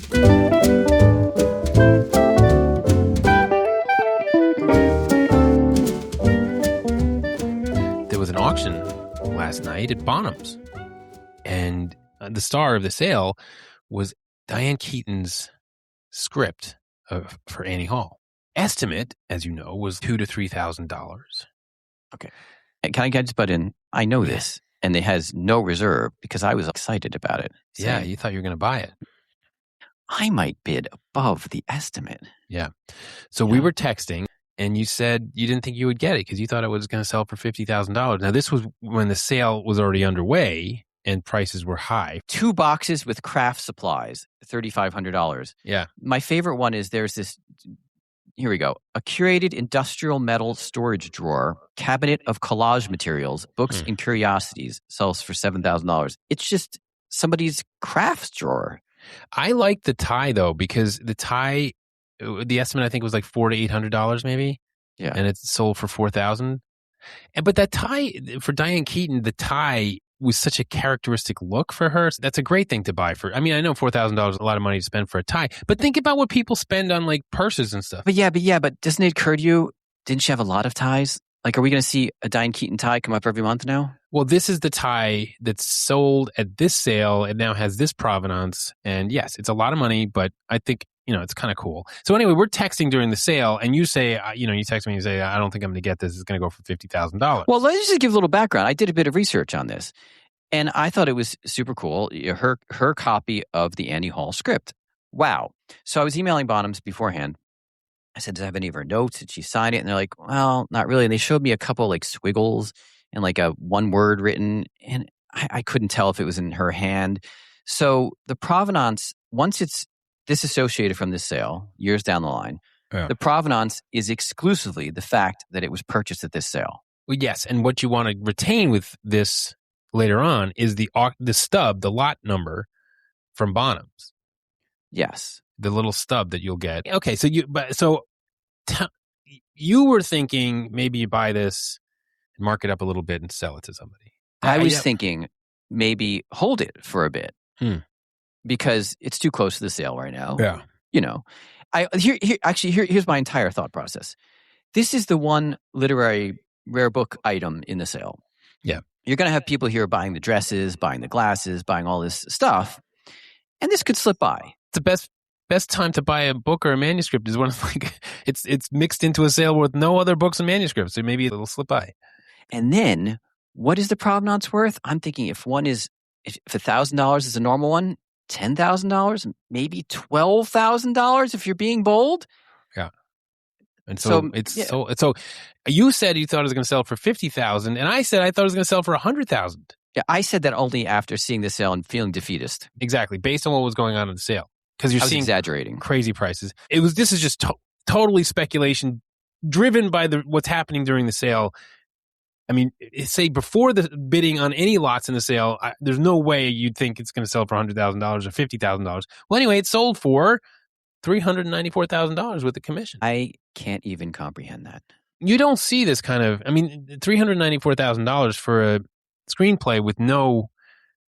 There was an auction last night at Bonhams, and the star of the sale was Diane Keaton's script for Annie Hall. Estimate, as you know, was $2,000 to $3,000. Okay. Can I just butt in? I know this, and it has no reserve because I was excited about it. Yeah, you thought you were going to buy it. I might bid above the estimate. Yeah. So we were texting, and you said you didn't think you would get it because you thought it was going to sell for $50,000. Now, this was when the sale was already underway and prices were high. 2 boxes with craft supplies, $3,500. Yeah. My favorite one is there's this, here we go, a curated industrial metal storage drawer, cabinet of collage materials, books and curiosities, sells for $7,000. It's just somebody's crafts drawer. I like the tie, though, because the tie, the estimate I think was like $400 to $800 maybe. Yeah. And it's sold for $4,000. But that tie, for Diane Keaton, the tie was such a characteristic look for her. So that's a great thing to buy for. I mean, I know $4,000 is a lot of money to spend for a tie, but think about what people spend on like purses and stuff. But doesn't it occur to you, didn't she have a lot of ties? Like, are we going to see a Diane Keaton tie come up every month now? Well, this is the tie that's sold at this sale. It now has this provenance. And yes, it's a lot of money, but I think, it's kind of cool. So anyway, we're texting during the sale, and you say, you text me and you say, I don't think I'm going to get this. It's going to go for $50,000. Well, let's just give a little background. I did a bit of research on this, and I thought it was super cool. Her copy of the Annie Hall script. Wow. So I was emailing Bonhams beforehand. I said, does I have any of her notes? Did she sign it? And they're like, well, not really. And they showed me a couple like squiggles and like a one word written, and I couldn't tell if it was in her hand. So the provenance, once it's disassociated from this sale, years down the line, the provenance is exclusively the fact that it was purchased at this sale. Well, yes, and what you want to retain with this later on is the stub, the lot number from Bonhams. Yes. The little stub that you'll get. Okay, so you were thinking maybe you buy this, mark it up a little bit, and sell it to somebody. I was thinking maybe hold it for a bit because it's too close to the sale right now. Yeah, Here's my entire thought process. This is the one literary rare book item in the sale. Yeah, you're going to have people here buying the dresses, buying the glasses, buying all this stuff, and this could slip by. It's the best time to buy a book or a manuscript is when it's mixed into a sale with no other books and manuscripts, so maybe it'll slip by. And then, what is the provenance worth? I'm thinking if $1,000 is a normal one, $10,000, maybe $12,000 if you're being bold. Yeah. And so you said you thought it was going to sell for $50,000, and I said I thought it was going to sell for $100,000. Yeah, I said that only after seeing the sale and feeling defeatist. Exactly, based on what was going on in the sale. Because you're seeing exaggerating crazy prices. This is just totally speculation driven by what's happening during the sale. I mean, say before the bidding on any lots in the sale, there's no way you'd think it's going to sell for $100,000 or $50,000. Well, anyway, it sold for $394,000 with the commission. I can't even comprehend that. You don't see this kind of, $394,000 for a screenplay with no,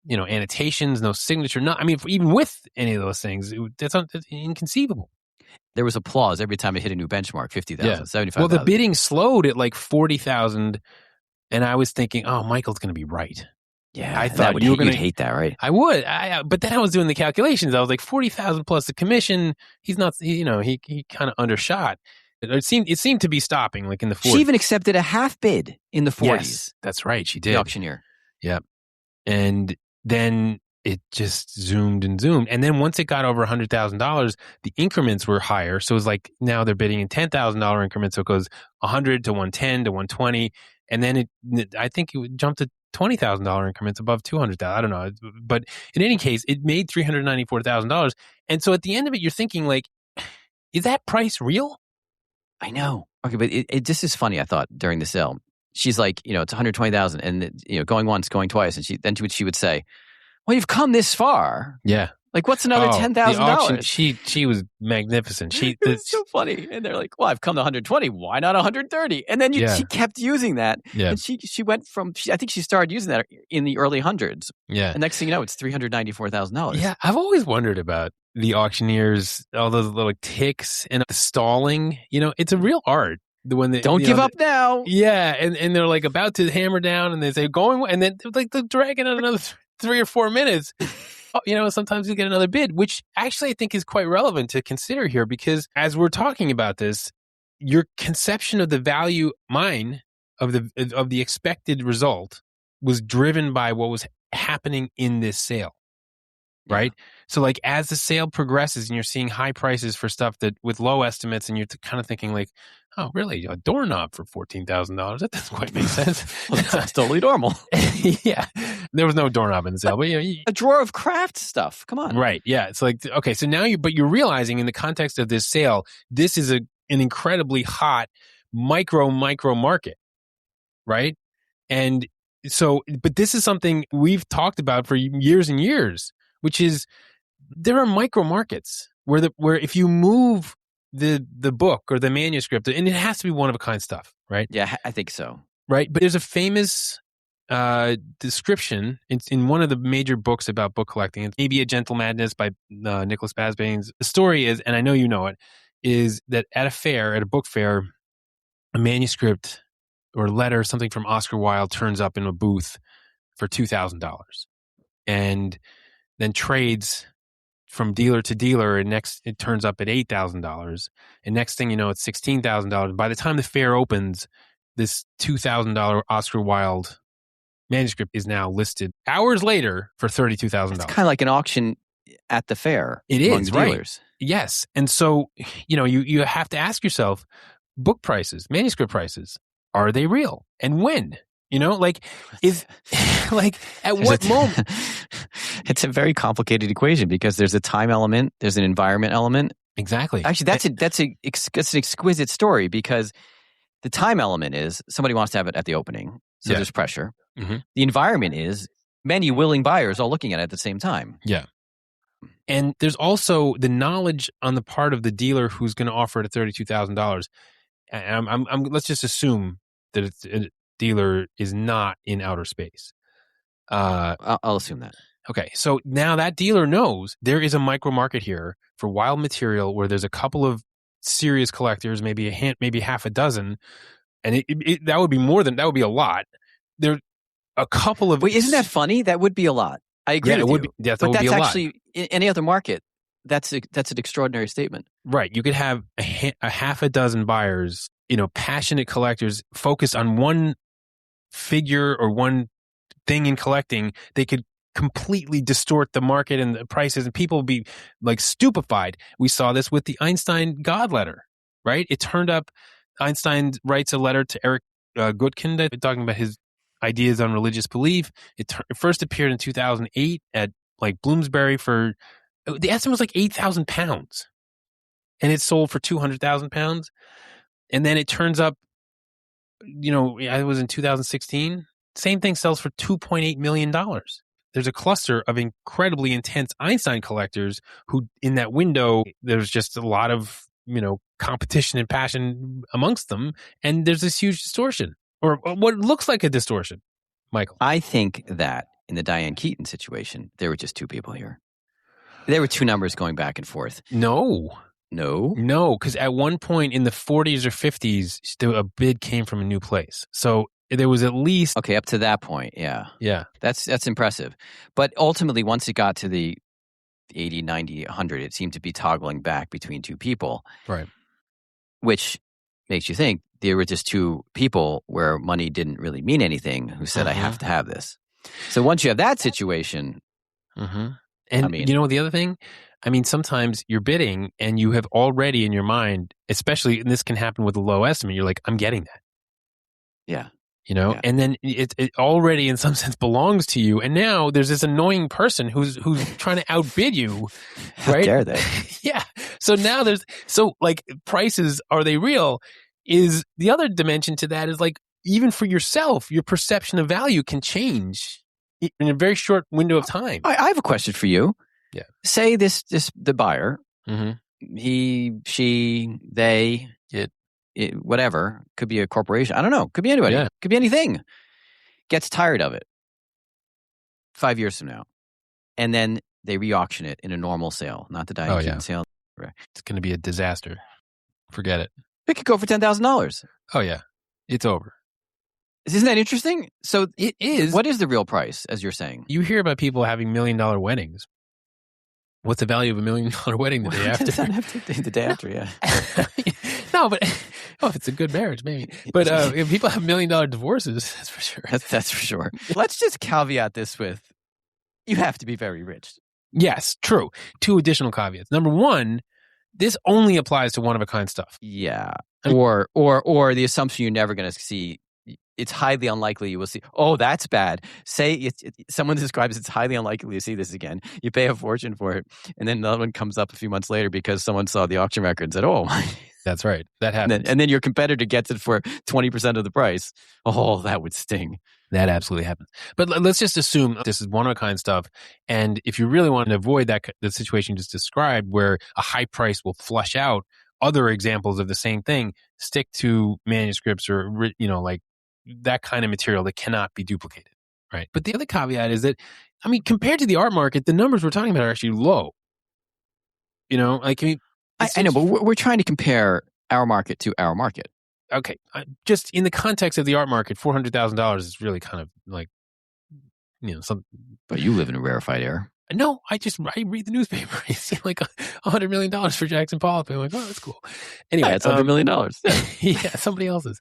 annotations, no signature. Even with any of those things, that's inconceivable. There was applause every time it hit a new benchmark, 50,000, 75,000. Well, the bidding slowed at like 40,000, and I was thinking, oh, Michael's going to be right. Yeah, I thought you were going to hate that, right? I would, but then I was doing the calculations. I was like 40,000 plus the commission. He's not, he kind of undershot. It seemed to be stopping, like in the 40s. She even accepted a half bid in the 40s. Yes, that's right, she did. The auctioneer. Yep, and then it just zoomed and zoomed. And then once it got over $100,000, the increments were higher. So it was like now they're bidding in $10,000 increments. So it goes 100 to 110 to 120. And then I think it jumped to $20,000 increments above 200,000. I don't know. But in any case, it made $394,000. And so at the end of it, you're thinking like, is that price real? I know. Okay, but it just is funny, I thought, during the sale. She's like, it's 120,000 and, going once, going twice. And she would say, well, you've come this far. Yeah. Like, what's another $10,000? She was magnificent. It's so funny. And they're like, well, I've come to 120. Why not 130? And then she kept using that. Yeah. And she went from, I think she started using that in the early hundreds. Yeah. And next thing you know, it's $394,000. Yeah. I've always wondered about the auctioneers, all those little ticks and the stalling. It's a real art. The one that Don't give up now. Yeah, and they're like about to hammer down, and they say going, and then like they're dragging out another 3 or 4 minutes. Sometimes you get another bid, which actually I think is quite relevant to consider here, because as we're talking about this, your conception of the value, mine, of the expected result was driven by what was happening in this sale. Right. Yeah. So like as the sale progresses and you're seeing high prices for stuff that with low estimates, and you're kind of thinking like, oh, really? A doorknob for $14,000? That doesn't quite make sense. Well, that's totally normal. Yeah. There was no doorknob in the sale, but a drawer of craft stuff. Come on. Right. Yeah. It's like, okay, so now you're realizing in the context of this sale, this is an incredibly hot micro market. Right. And so, but this is something we've talked about for years and years, which is there are micro markets where if you move the book or the manuscript, and it has to be one of a kind stuff, right? Yeah, I think so. Right. But there's a famous description in one of the major books about book collecting. It's Maybe a Gentle Madness by Nicholas Basbanes. The story is, and I know you know it, is that at a book fair, a manuscript or letter, something from Oscar Wilde, turns up in a booth for $2,000, and then trades from dealer to dealer, and next it turns up at $8,000, and next thing you know, it's $16,000. By the time the fair opens, this $2,000 Oscar Wilde manuscript is now listed hours later for $32,000. It's kind of like an auction at the fair. It is, right? Dealers. Yes, and so you have to ask yourself, book prices, manuscript prices, are they real, and when? Is like at what moment? It's a very complicated equation because there's a time element, there's an environment element. Exactly. Actually, that's an exquisite story, because the time element is somebody wants to have it at the opening, so there's pressure. Mm-hmm. The environment is many willing buyers all looking at it at the same time. Yeah. And there's also the knowledge on the part of the dealer who's going to offer it at $32,000. Let's just assume that a dealer is not in outer space. I'll assume that. Okay, so now that dealer knows there is a micro market here for wild material where there's a couple of serious collectors, maybe half a dozen, and that would be that would be a lot. There, a couple of. Wait, isn't that funny? That would be a lot. I agree with you. That but would that's be a actually lot. In any other market. That's an extraordinary statement. Right, you could have a half a dozen buyers, passionate collectors focused on one figure or one thing in collecting. They could completely distort the market and the prices, and people would be like stupefied. We saw this with the Einstein God letter, right? It turned up, Einstein writes a letter to Eric Gutkind talking about his ideas on religious belief. It first appeared in 2008 at like Bloomsbury for, the estimate was like 8,000 pounds, and it sold for 200,000 pounds. And then it turns up, it was in 2016. Same thing sells for $2.8 million. There's a cluster of incredibly intense Einstein collectors who, in that window, there's just a lot of, competition and passion amongst them. And there's this huge distortion, or what looks like a distortion. Michael? I think that in the Diane Keaton situation, there were just two people here. There were two numbers going back and forth. No, because at one point in the 40s or 50s, a bid came from a new place. So there was at least... Okay, up to that point, yeah. Yeah. That's impressive. But ultimately, once it got to the 80, 90, 100, it seemed to be toggling back between two people. Right. Which makes you think there were just two people where money didn't really mean anything who said, I have to have this. So once you have that situation... And the other thing? Sometimes you're bidding and you have already in your mind, especially, and this can happen with a low estimate, you're like, I'm getting that. Yeah. And then it already in some sense belongs to you. And now there's this annoying person who's trying to outbid you. Right? How dare they? Yeah. So now prices, are they real? Is the other dimension to that is like, even for yourself, your perception of value can change in a very short window of time. I have a question for you. Yeah. Say the buyer, he, she, they, whatever, could be a corporation. I don't know. Could be anybody. Yeah. Could be anything. Gets tired of it 5 years from now. And then they re-auction it in a normal sale, not the Diane Keaton sale. It's going to be a disaster. Forget it. It could go for $10,000. Oh, yeah. It's over. Isn't that interesting? So it is. What is the real price, as you're saying? You hear about people having $1 million weddings. What's the value of $1 million wedding the day after? The day after, yeah. No, but if it's a good marriage, maybe. But if people have $1 million divorces, that's for sure. That's for sure. Let's just caveat this with, you have to be very rich. Yes, true. 2 additional caveats. Number 1, this only applies to one-of-a-kind stuff. Yeah. Or the assumption you're never going to see. It's highly unlikely you will see. Oh, that's bad. Say someone describes it's highly unlikely you see this again. You pay a fortune for it, and then another one comes up a few months later because someone saw the auction record and said, "Oh, that's right, that happens." And then your competitor gets it for 20% of the price. Oh, that would sting. That absolutely happens. But let's just assume this is one-of-a-kind stuff, and if you really want to avoid the situation you just described, where a high price will flush out other examples of the same thing, stick to manuscripts or like that kind of material that cannot be duplicated, right? But the other caveat is that, I mean, compared to the art market, the numbers we're talking about are actually low. I know, but we're trying to compare our market to our market. Okay, just in the context of the art market, $400,000 is really kind of like, some. But you live in a rarefied air. No, I read the newspaper. You see like $100 million for Jackson Pollock. I'm like, oh, that's cool. Anyway, it's $100 million. Yeah, somebody else's.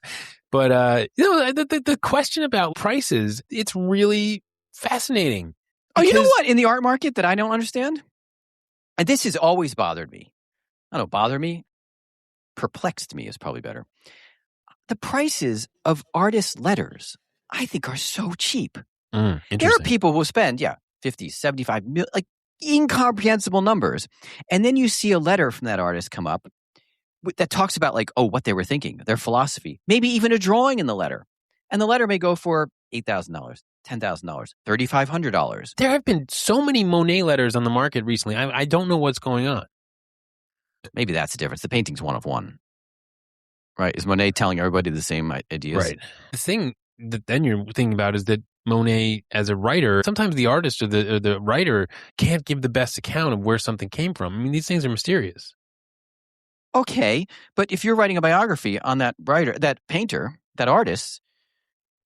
But the question about prices, it's really fascinating. Oh, you know what? In the art market that I don't understand, and this has always bothered me. I don't know, bothered me, perplexed me is probably better. The prices of artists' letters, I think, are so cheap. There are people who spend, 50, 75 million, like incomprehensible numbers. And then you see a letter from that artist come up that talks about what they were thinking, their philosophy, maybe even a drawing in the letter. And the letter may go for $8,000, $10,000, $3,500. There have been so many Monet letters on the market recently. I don't know what's going on. Maybe that's the difference. The painting's one of one. Right? Is Monet telling everybody the same ideas? Right. The thing that then you're thinking about is that Monet, as a writer, sometimes the artist or the writer can't give the best account of where something came from. I mean, these things are mysterious. Okay, but if you're writing a biography on that writer, that painter, that artist,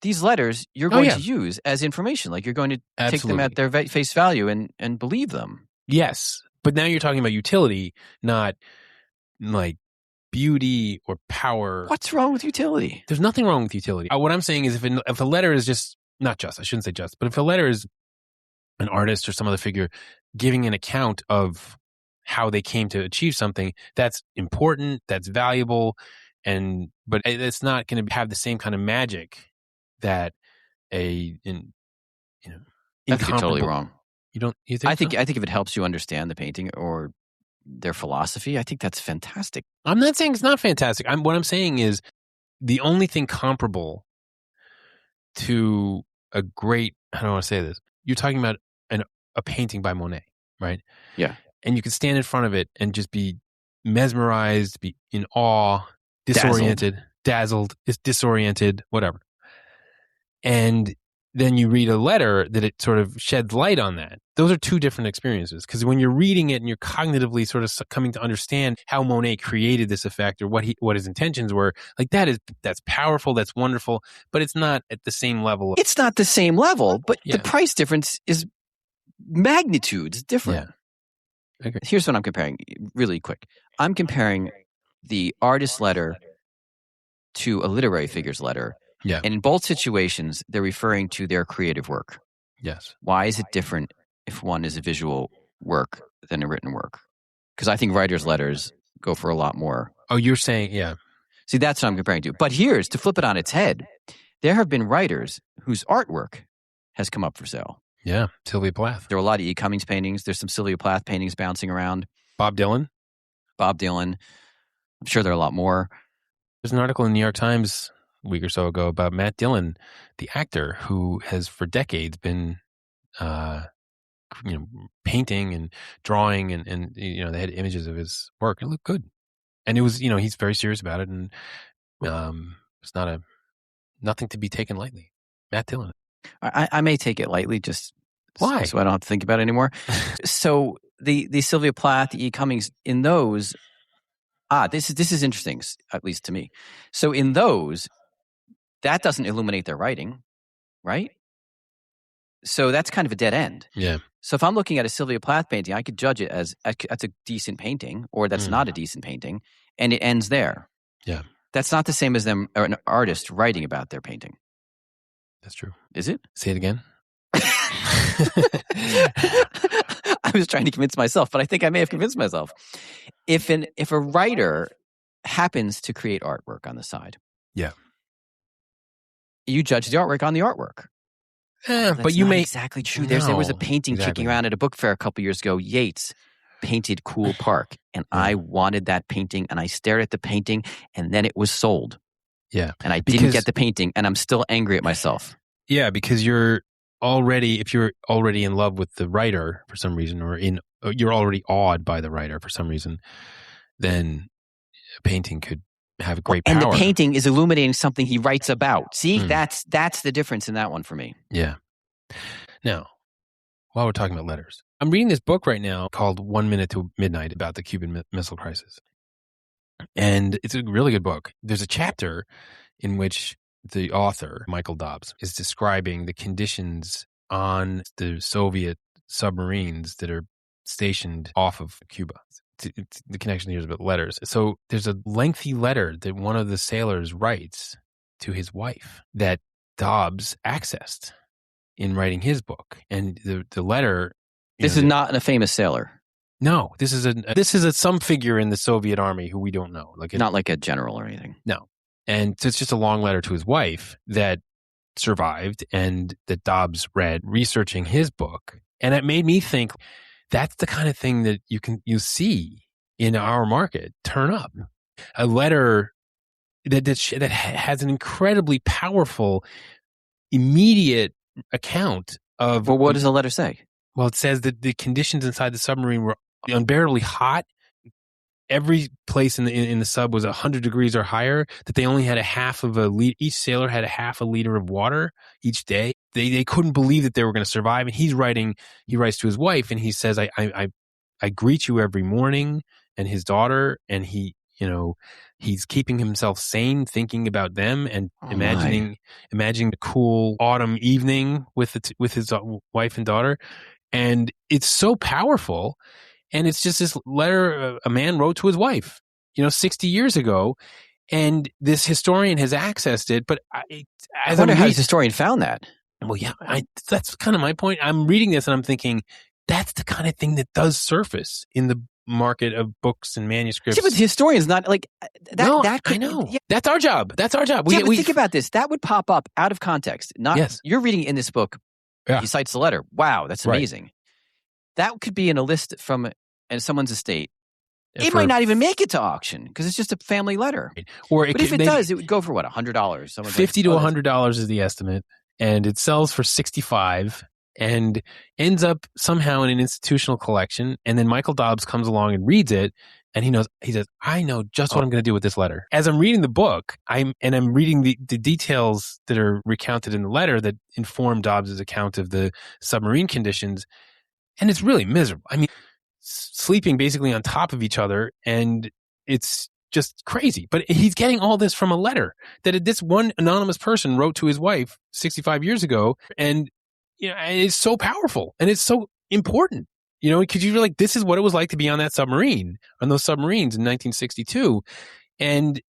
these letters you're going to use as information. Like you're going to take them at their face value and believe them. Yes, but now you're talking about utility, not like beauty or power. What's wrong with utility? There's nothing wrong with utility. What I'm saying is if a letter is just, not just, I shouldn't say just, but if a letter is an artist or some other figure giving an account of how they came to achieve something, that's important, that's valuable, but it's not going to have the same kind of magic that I think you're totally wrong. You think? I think if it helps you understand the painting or their philosophy, I think that's fantastic. I'm not saying it's not fantastic. What I'm saying is the only thing comparable to a great, I don't want to say this, you're talking about a painting by Monet, right? Yeah. And you can stand in front of it and just be mesmerized, be in awe, disoriented, dazzled, disoriented, whatever. And then you read a letter that it sort of sheds light on that. Those are 2 different experiences, because when you're reading it and you're cognitively sort of coming to understand how Monet created this effect or what his intentions were, like that's powerful, that's wonderful, but it's not at the same level. It's not the same level, but the price difference is magnitudes different. Yeah. Okay. Here's what I'm comparing really quick. I'm comparing the artist's letter to a literary figure's letter. Yeah. And in both situations, they're referring to their creative work. Yes. Why is it different if one is a visual work than a written work? Because I think writers' letters go for a lot more. Oh, you're saying, yeah. See, that's what I'm comparing to. But here's, to flip it on its head, there have been writers whose artwork has come up for sale. Yeah, Sylvia Plath. There are a lot of E. Cummings paintings. There's some Sylvia Plath paintings bouncing around. Bob Dylan. I'm sure there are a lot more. There's an article in the New York Times a week or so ago about Matt Dillon, the actor who has for decades been, painting and drawing and they had images of his work. It looked good, and it was he's very serious about it, and it's nothing to be taken lightly. Matt Dillon. I may take it lightly just Why? So I don't have to think about it anymore. So the Sylvia Plath, the E. Cummings, in those, this is interesting, at least to me. So in those, that doesn't illuminate their writing, right? So that's kind of a dead end. Yeah. So if I'm looking at a Sylvia Plath painting, I could judge it as that's a decent painting, or that's not a decent painting, and it ends there. Yeah. That's not the same as them or an artist writing about their painting. That's true. Is it? Say it again. I was trying to convince myself, but I think I may have convinced myself. If a writer happens to create artwork on the side, yeah, you judge the artwork on the artwork. But you may exactly true. No, There was a painting kicking around at a book fair a couple years ago. Yeats painted Cool Park, and I wanted that painting, and I stared at the painting, and then it was sold. Yeah, and I didn't get the painting, and I'm still angry at myself. Yeah, because if you're already in love with the writer for some reason, or you're already awed by the writer for some reason, then a painting could have a great power. And the painting is illuminating something he writes about. See, that's the difference in that one for me. Yeah. Now, while we're talking about letters, I'm reading this book right now called 1 Minute to Midnight about the Cuban Missile Crisis. And it's a really good book. There's a chapter in which the author, Michael Dobbs, is describing the conditions on the Soviet submarines that are stationed off of Cuba. The connection here is about letters. So there's a lengthy letter that one of the sailors writes to his wife that Dobbs accessed in writing his book. And the letter... This is not a famous sailor. No, this is some figure in the Soviet army who we don't know. Not like a general or anything. No. And so it's just a long letter to his wife that survived and that Dobbs read researching his book. And it made me think that's the kind of thing that you see in our market turn up. A letter that has an incredibly powerful, immediate account of... Well, what does the letter say? Well, it says that the conditions inside the submarine were unbearably hot. Every place in the sub was 100 degrees or higher, that they only had each sailor had a half a liter of water each day. They couldn't believe that they were going to survive. And he writes to his wife and he says, I greet you every morning, and his daughter, and he's keeping himself sane, thinking about them and imagining the cool autumn evening with his wife and daughter. And it's so powerful. And it's just this letter a man wrote to his wife, 60 years ago. And this historian has accessed it. But I wonder how this historian found that. Well, yeah, that's kind of my point. I'm reading this and I'm thinking, that's the kind of thing that does surface in the market of books and manuscripts. See, but the historian's not like that. No, that could, I know. Yeah. That's our job. But think about this. That would pop up out of context. You're reading in this book. Yeah. He cites the letter. Wow, that's amazing. Right. That could be in a list from someone's estate. It might not even make it to auction because it's just a family letter. But if it does, it would go for what, $100? $50 to $100 is the estimate, and it sells for $65 and ends up somehow in an institutional collection. And then Michael Dobbs comes along and reads it, and he says, I know just what I'm going to do with this letter. As I'm reading the book, I'm reading the details that are recounted in the letter that inform Dobbs' account of the submarine conditions. And it's really miserable. I mean, sleeping basically on top of each other, and it's just crazy. But he's getting all this from a letter that this one anonymous person wrote to his wife 65 years ago. And, it's so powerful and it's so important, because you're like, this is what it was like to be on those submarines in 1962. And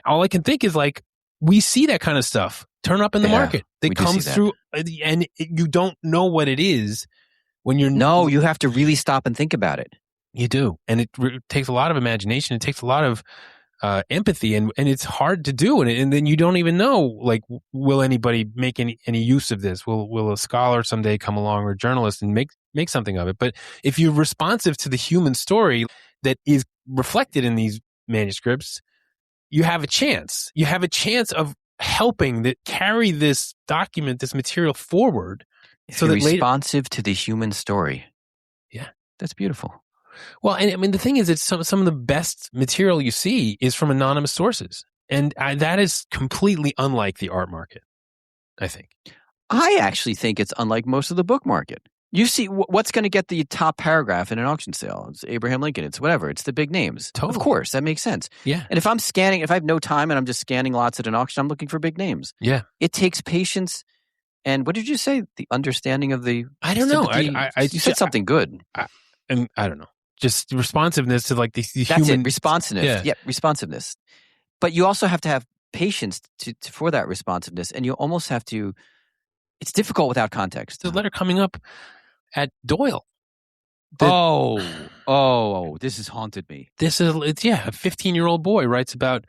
all I can think is like, we see that kind of stuff turn up in the market that comes through, and you don't know what it is. You have to really stop and think about it. You do. And it takes a lot of imagination. It takes a lot of empathy, and it's hard to do. And then you don't even know, like, will anybody make any use of this? Will a scholar someday come along, or a journalist, and make something of it? But if you're responsive to the human story that is reflected in these manuscripts, you have a chance. You have a chance of helping carry this document, this material forward. So that responsive to the human story. Yeah. That's beautiful. Well, and I mean, the thing is, it's some of the best material you see is from anonymous sources. And that is completely unlike the art market, I think. I actually think it's unlike most of the book market. You see, what's going to get the top paragraph in an auction sale? It's Abraham Lincoln. It's whatever. It's the big names. Totally. Of course, that makes sense. Yeah. And if I'm scanning, if I have no time and I'm just scanning lots at an auction, I'm looking for big names. Yeah. It takes patience. And what did you say? The understanding of the I don't know. You said something good. I don't know. Just responsiveness to like the That's human. it. Responsiveness. Yeah, responsiveness. But you also have to have patience for that responsiveness. And you almost have to, it's difficult without context. The letter coming up at Doyle. This has haunted me. A 15-year-old boy writes about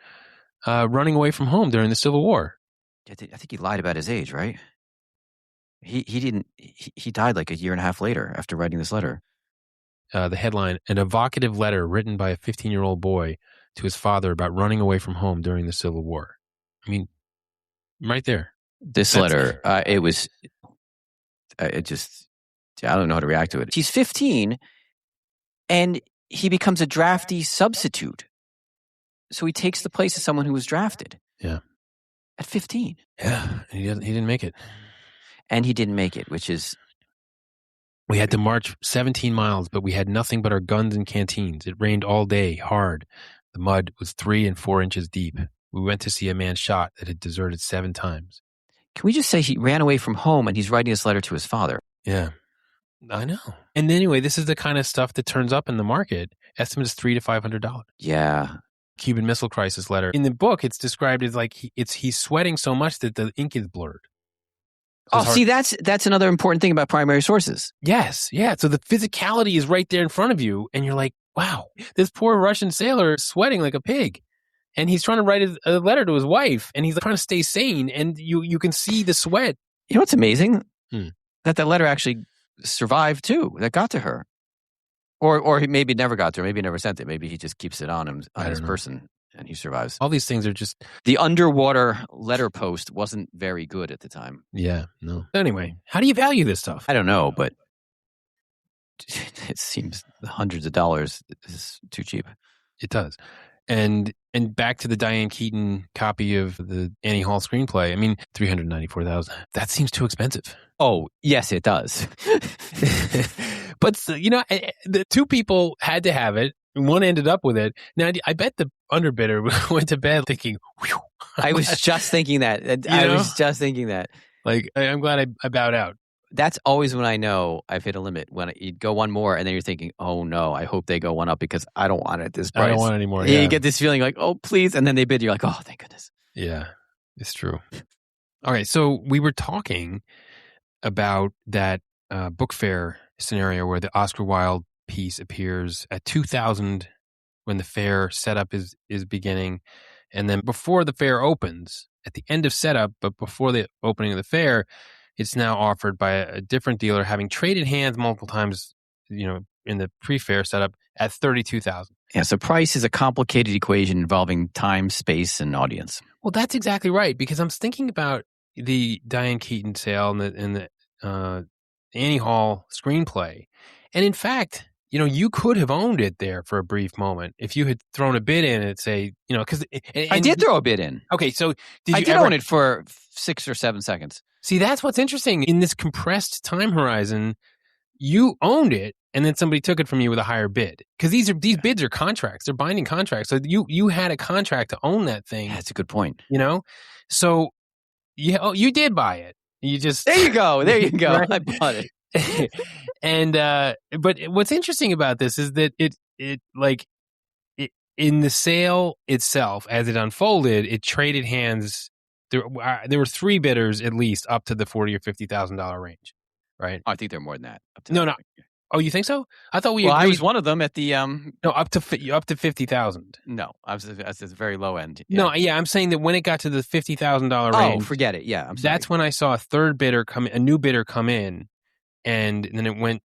running away from home during the Civil War. I think he lied about his age, right? He didn't. He died like a year and a half later after writing this letter. The headline: an evocative letter written by a 15-year-old boy to his father about running away from home during the Civil War. I mean, right there. This letter, it was. I don't know how to react to it. He's 15, and he becomes a drafty substitute. So he takes the place of someone who was drafted. Yeah. At 15. Yeah, and he didn't make it. And he didn't make it, which is... We had to march 17 miles, but we had nothing but our guns and canteens. It rained all day, hard. The mud was 3 and 4 inches deep. We went to see a man shot that had deserted 7 times. Can we just say he ran away from home and he's writing this letter to his father? Yeah. I know. And anyway, this is the kind of stuff that turns up in the market. Estimate is $300 to $500. Yeah. Cuban Missile Crisis letter. In the book, it's described as like he's sweating so much that the ink is blurred. So see, that's another important thing about primary sources. Yes, yeah. So the physicality is right there in front of you, and you're like, wow, this poor Russian sailor is sweating like a pig. And he's trying to write a letter to his wife, and he's trying to stay sane, and you can see the sweat. You know what's amazing? That letter actually survived too. That got to her, or he maybe never got to her. Maybe he never sent it. Maybe he just keeps it on his person, and he survives. All these things are just the underwater letter post wasn't very good at the time. Yeah, no. Anyway, how do you value this stuff? I don't know, but it seems hundreds of dollars is too cheap. It does. And back to the Diane Keaton copy of the Annie Hall screenplay. I mean, $394,000. That seems too expensive. Oh, yes, it does. But the 2 people had to have it. And one ended up with it. Now, I bet the underbidder went to bed thinking, whew. I was just thinking that. I was just thinking that. Like, I'm glad I bowed out. That's always when I know I've hit a limit. When you go one more and then you're thinking, oh no, I hope they go one up because I don't want it at this price. I don't want it anymore. Yeah. You get this feeling like, oh, please. And then they bid. You're like, oh, thank goodness. Yeah, it's true. Okay, so we were talking about that book fair scenario where the Oscar Wilde piece appears at 2,000 when the fair setup is beginning. And then before the fair opens, at the end of setup, but before the opening of the fair, it's now offered by a different dealer, having traded hands multiple times, in the pre-fair setup at $32,000. Yeah, so price is a complicated equation involving time, space, and audience. Well, that's exactly right, because I'm thinking about the Diane Keaton sale and the Annie Hall screenplay. And in fact, you could have owned it there for a brief moment if you had thrown a bid in and say, because I did throw a bid in. Okay, so I did own it for 6 or 7 seconds. See, that's what's interesting. In this compressed time horizon, you owned it, and then somebody took it from you with a higher bid. Because these bids are contracts; they're binding contracts. So you had a contract to own that thing. That's a good point. So you did buy it. You just there you go. Right? I bought it. And but what's interesting about this is that it in the sale itself, as it unfolded, it traded hands. There were 3 bidders at least up to the $40,000 or $50,000 range, right? Oh, I think they're more than that. No. Oh, you think so? I thought we. Well, I was one of them at the. No, up to 50,000. No, I was at the very low end. Yeah. No, yeah, I'm saying that when it got to the $50,000 range, forget it. Yeah, I'm sorry. That's when I saw a new bidder come in, and then it went,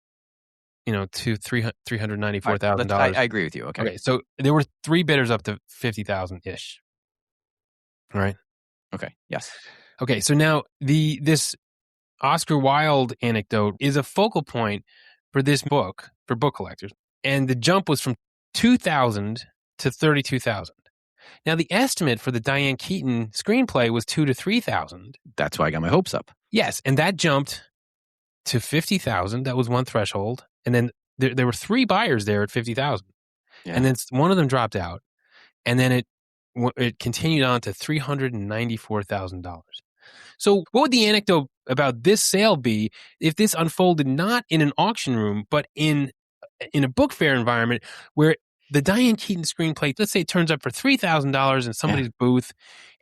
to $394,000. I agree with you. Okay, so there were 3 bidders up to 50,000 ish. All right. Okay. Yes. Okay. So now this Oscar Wilde anecdote is a focal point for this book, for book collectors. And the jump was from 2,000 to 32,000. Now the estimate for the Diane Keaton screenplay was 2,000 to 3,000. That's why I got my hopes up. Yes. And that jumped to 50,000. That was one threshold. And then there were 3 buyers there at 50,000. Yeah. And then one of them dropped out. And then it continued on to $394,000. So what would the anecdote about this sale be if this unfolded not in an auction room, but in a book fair environment where the Diane Keaton screenplay, let's say it turns up for $3,000 in somebody's booth,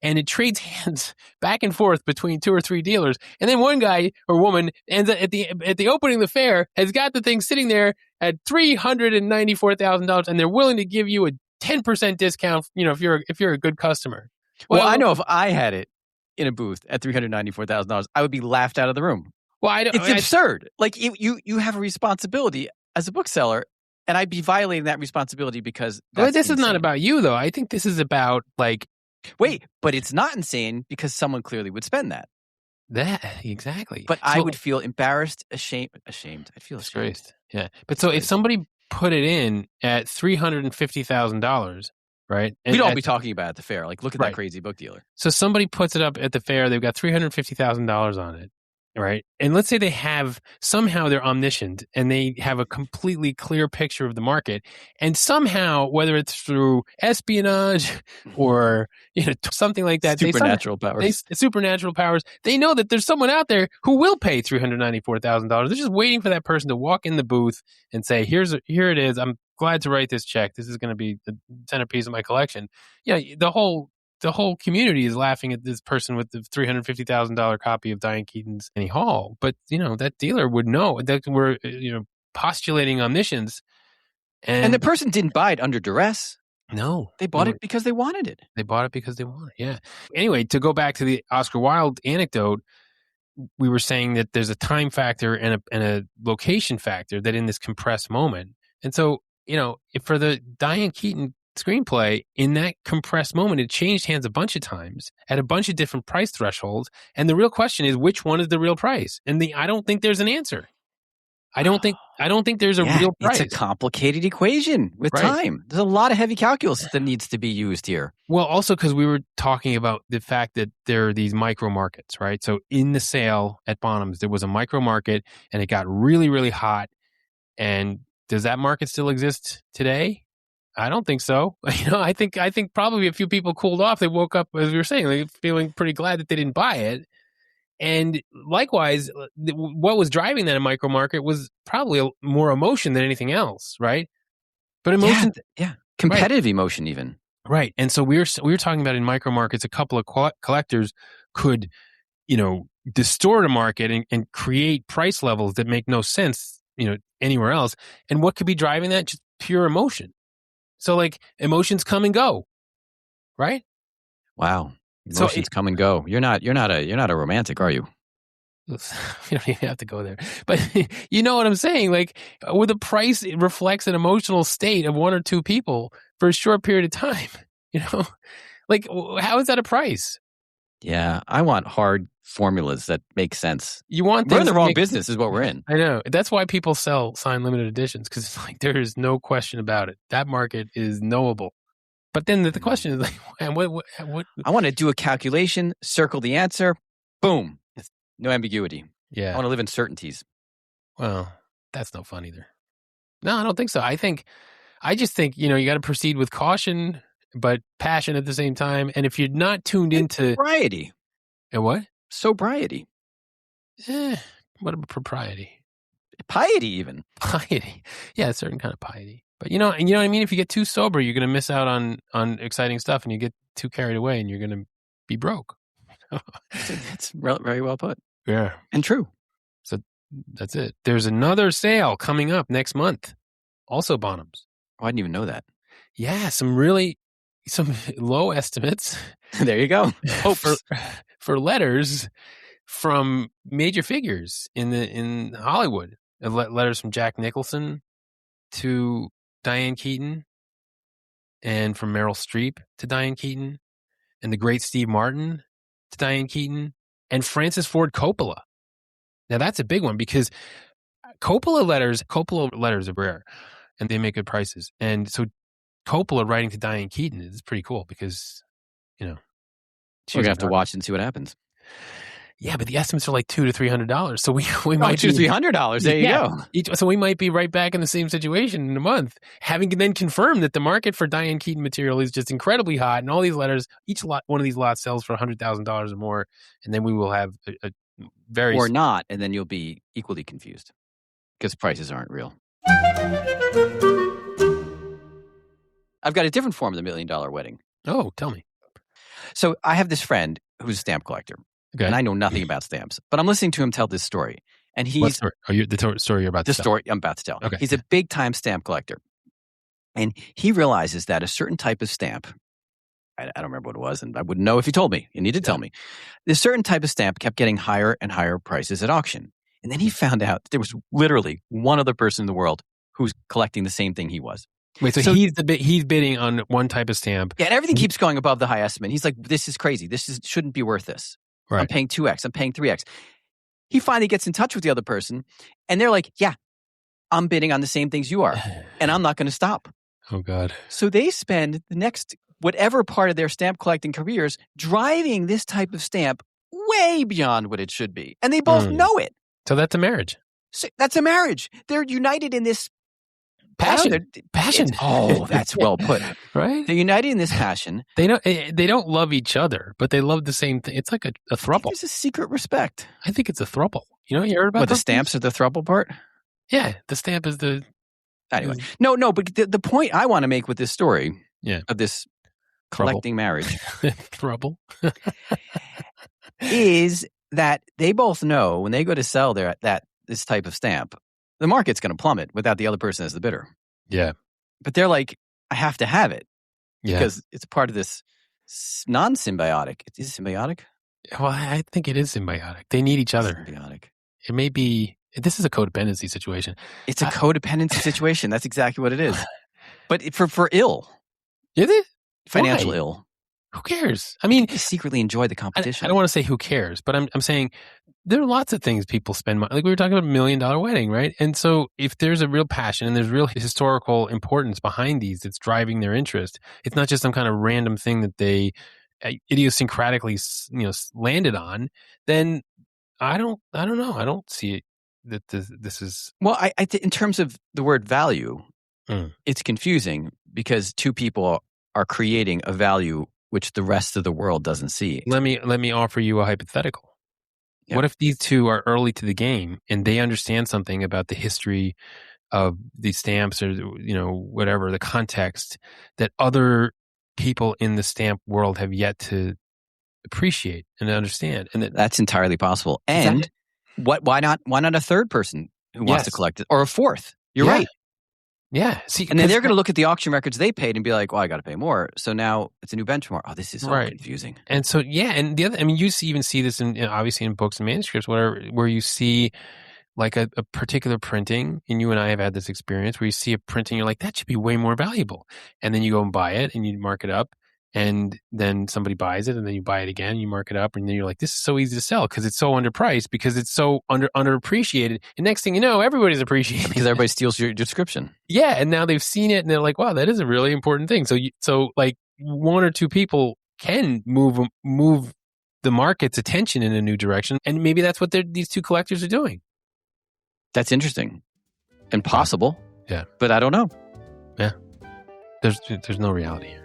and it trades hands back and forth between 2 or 3 dealers, and then one guy or woman ends up at the opening of the fair has got the thing sitting there at $394,000, and they're willing to give you a 10% discount, if you're a good customer. Well, I know if I had it in a booth at $394,000, I would be laughed out of the room. Well, it's absurd. Like you have a responsibility as a bookseller, and I'd be violating that responsibility because that's this insane. is not about you, though. I think this is about wait, but it's not insane because someone clearly would spend that. That exactly. But I would feel embarrassed, ashamed. I'd feel ashamed. Yeah, but so if somebody put it in at $350,000, right? We'd all be talking about it at the fair. Like, look at that crazy book dealer. So somebody puts it up at the fair. They've got $350,000 on it, right? And let's say somehow they're omniscient and they have a completely clear picture of the market. And somehow, whether it's through espionage or something like that, supernatural powers, they know that there's someone out there who will pay $394,000. They're just waiting for that person to walk in the booth and say, "Here it is. I'm glad to write this check. This is going to be the centerpiece of my collection." Yeah, the whole community is laughing at this person with the $350,000 copy of Diane Keaton's Annie Hall. But, that dealer would know that we're, postulating omniscience. And the person didn't buy it under duress. No. They bought it because they wanted it. They bought it because they wanted it, yeah. Anyway, to go back to the Oscar Wilde anecdote, we were saying that there's a time factor and a location factor that in this compressed moment. And so, if for the Diane Keaton screenplay, in that compressed moment, it changed hands a bunch of times at a bunch of different price thresholds. And the real question is, which one is the real price? And I don't think there's an answer. I don't think there's a real price. It's a complicated equation with time. There's a lot of heavy calculus that needs to be used here. Well, also because we were talking about the fact that there are these micro markets, right? So in the sale at Bonhams, there was a micro market and it got really, really hot. And does that market still exist today? I don't think so. I think probably a few people cooled off. They woke up, as we were saying, like, feeling pretty glad that they didn't buy it. And likewise, what was driving that micro market was probably more emotion than anything else, right? But emotion, competitive emotion, even. Right. And so we were talking about in micro markets, a couple of collectors could, distort a market and create price levels that make no sense, anywhere else. And what could be driving that? Just pure emotion. So emotions come and go, right? Wow. Emotions come and go. You're not a romantic, are you? You don't even have to go there. But you know what I'm saying? With a price, it reflects an emotional state of one or two people for a short period of time. How is that a price? Yeah, I want hard formulas that make sense. We're in the wrong business is what we're in. I know. That's why people sell signed limited editions, because there is no question about it. That market is knowable. But then the question is what? I want to do a calculation, circle the answer, boom. No ambiguity. Yeah. I want to live in certainties. Well, that's no fun either. No, I don't think so. I just think, you got to proceed with caution, but passion at the same time. And if you're not tuned into sobriety. And what? Sobriety. What about propriety? Piety, even. Piety. Yeah, a certain kind of piety. But you know what I mean? If you get too sober, you're going to miss out on exciting stuff, and you get too carried away and you're going to be broke. That's very well put. Yeah. And true. So that's it. There's another sale coming up next month. Also Bonhams. Oh, I didn't even know that. Yeah, some low estimates. There you go. For letters from major figures in Hollywood. Letters from Jack Nicholson to Diane Keaton, and from Meryl Streep to Diane Keaton, and the great Steve Martin to Diane Keaton, and Francis Ford Coppola. Now that's a big one because Coppola letters are rare, and they make good prices. And so Coppola writing to Diane Keaton is pretty cool because, we're gonna have to watch and see what happens. Yeah, but the estimates are like $200 to $300. So we Oh, might $200 to $300. There you go. So we might be right back in the same situation in a month, having then confirmed that the market for Diane Keaton material is just incredibly hot, and all these letters, one of these lots sells for $100,000 or more, and then we will have a very or not, and then you'll be equally confused because prices aren't real. I've got a different form of the $1 Million Wedding. Oh, tell me. So I have this friend who's a stamp collector, and I know nothing about stamps, but I'm listening to him tell this story. And he's what story? The story you're about to tell. The story I'm about to tell. Okay. He's a big time stamp collector, and he realizes that a certain type of stamp, I don't remember what it was, and I wouldn't know if he told me. You need to tell me. This certain type of stamp kept getting higher and higher prices at auction, and then he found out that there was literally one other person in the world who's collecting the same thing he was. Wait, so he's bidding on one type of stamp. Yeah, and everything keeps going above the high estimate. He's like, this is crazy. Shouldn't be worth this. Right. I'm paying 2x. I'm paying 3x. He finally gets in touch with the other person, and they're like, yeah, I'm bidding on the same things you are, and I'm not going to stop. Oh, God. So they spend the next whatever part of their stamp collecting careers driving this type of stamp way beyond what it should be. And they both know it. So that's a marriage. So that's a marriage. They're united in this passion. Oh, that's well put. Right? They're united in this passion. They don't love each other, but they love the same thing. It's like a throuple. There's a secret respect. I think it's a throuple. You heard about the stamps are the throuple part? Yeah, the stamp is the... Anyway. No, but the point I want to make with this story of this collecting marriage throuple is that they both know when they go to sell this type of stamp, the market's going to plummet without the other person as the bidder. Yeah. But they're like, I have to have it. Yeah. Because it's part of this non-symbiotic. Is it symbiotic? Well, I think it is symbiotic. They need each other. Symbiotic. It may be... This is a codependency situation. It's a codependency situation. That's exactly what it is. But for ill. Is it? Financial Why? ill. Who cares? I mean... They secretly enjoy the competition. I don't want to say who cares, but I'm saying there are lots of things people spend money. Like we were talking about $1 Million Wedding, right? And so if there's a real passion and there's real historical importance behind these that's driving their interest, it's not just some kind of random thing that they idiosyncratically landed on, then I don't know. I don't see it that this is... Well, I in terms of the word value, it's confusing because two people are creating a value which the rest of the world doesn't see. Let me offer you a hypothetical. Yeah. What if these two are early to the game and they understand something about the history of these stamps or whatever, the context that other people in the stamp world have yet to appreciate and understand? And that's entirely possible. And why not a third person who wants to collect it, or a fourth? You're right. Yeah. See, and then they're going to look at the auction records they paid and be like, well, I got to pay more. So now it's a new benchmark. Oh, this is so confusing. And so, and the other, I mean, you even see this obviously in books and manuscripts, where you see like a particular printing, and you and I have had this experience where you see a printing, you're like, that should be way more valuable. And then you go and buy it and you mark it up. And then somebody buys it, and then you buy it again, and you mark it up, and then you're like, this is so easy to sell because it's so underpriced, because it's so underappreciated. And next thing you know, everybody's appreciating it. Because everybody steals your description. Yeah, and now they've seen it, and they're like, wow, that is a really important thing. So like one or two people can move the market's attention in a new direction, and maybe that's what these two collectors are doing. That's interesting and possible. Yeah. But I don't know. Yeah. There's no reality here.